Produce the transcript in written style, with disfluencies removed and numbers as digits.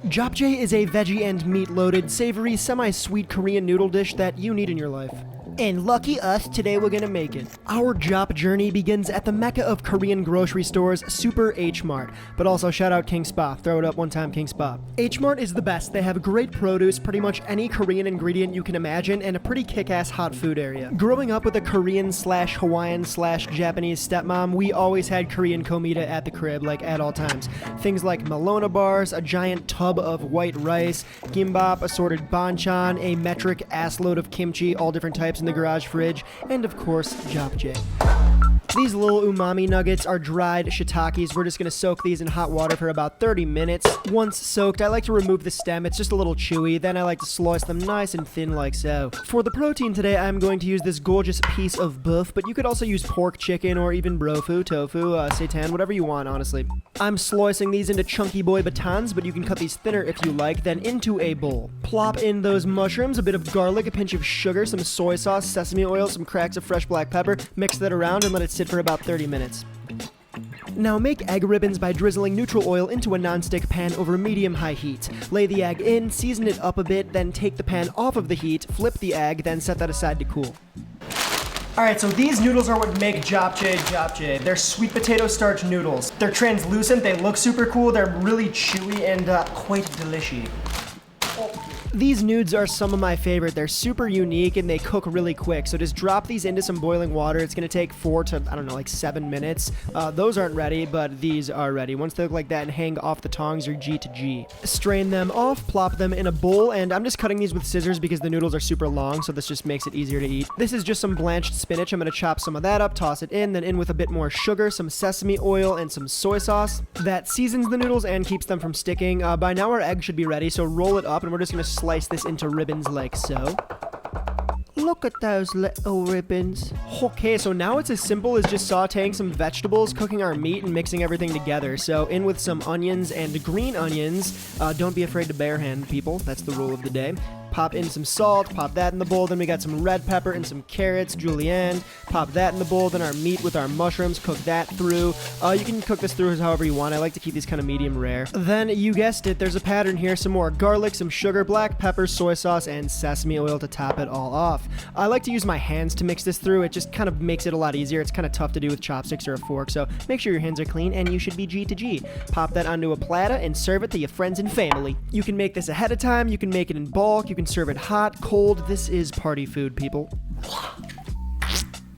Japchae is a veggie and meat-loaded, savory, semi-sweet Korean noodle dish that you need in your life. And lucky us, today we're gonna make it. Our Jap journey begins at the mecca of Korean grocery stores, Super H Mart. But also shout out King Spa, throw it up one time, King Spa. H Mart is the best. They have great produce, pretty much any Korean ingredient you can imagine, and a pretty kick-ass hot food area. Growing up with a Korean/Hawaiian/Japanese stepmom, we always had Korean komita at the crib, like at all times. Things like Malona bars, a giant tub of white rice, gimbap, assorted banchan, a metric assload of kimchi, all different types in the garage fridge, and of course, japchae. These little umami nuggets are dried shiitakes. We're just going to soak these in hot water for about 30 minutes. Once soaked, I like to remove the stem. It's just a little chewy. Then I like to slice them nice and thin like so. For the protein today, I'm going to use this gorgeous piece of beef, but you could also use pork, chicken, or even brofu, tofu, seitan, whatever you want, honestly. I'm slicing these into chunky boy batons, but you can cut these thinner if you like, then into a bowl. Plop in those mushrooms, a bit of garlic, a pinch of sugar, some soy sauce, sesame oil, some cracks of fresh black pepper. Mix that around and let it sit for about 30 minutes. Now make egg ribbons by drizzling neutral oil into a non-stick pan over medium-high heat. Lay the egg in, season it up a bit, then take the pan off of the heat, flip the egg, then set that aside to cool. Alright, so these noodles are what make japchae. They're sweet potato starch noodles. They're translucent, they look super cool, they're really chewy and quite delishy. These noods are some of my favorite. They're super unique and they cook really quick. So just drop these into some boiling water. It's going to take 4 to, I don't know, like 7 minutes. Those aren't ready, but these are ready. Once they look like that and hang off the tongs, you're G to G. Strain them off, plop them in a bowl, and I'm just cutting these with scissors because the noodles are super long, so this just makes it easier to eat. This is just some blanched spinach. I'm going to chop some of that up, toss it in, then in with a bit more sugar, some sesame oil, and some soy sauce. That seasons the noodles and keeps them from sticking. By now our egg should be ready, so roll it up, and we're just going to slice this into ribbons like so. Look at those little ribbons. Okay, so now it's as simple as just sauteing some vegetables, cooking our meat, and mixing everything together. So in with some onions and green onions. Don't be afraid to barehand, people. That's the rule of the day. Pop in some salt, pop that in the bowl, then we got some red pepper and some carrots, julienne, pop that in the bowl, then our meat with our mushrooms, cook that through. You can cook this through however you want. I like to keep these kind of medium rare. Then, you guessed it, there's a pattern here, some more garlic, some sugar, black pepper, soy sauce, and sesame oil to top it all off. I like to use my hands to mix this through. It just kind of makes it a lot easier. It's kind of tough to do with chopsticks or a fork, so make sure your hands are clean and you should be G to G. Pop that onto a platter and serve it to your friends and family. You can make this ahead of time, you can make it in bulk, you can serve it hot, cold. This is party food, people.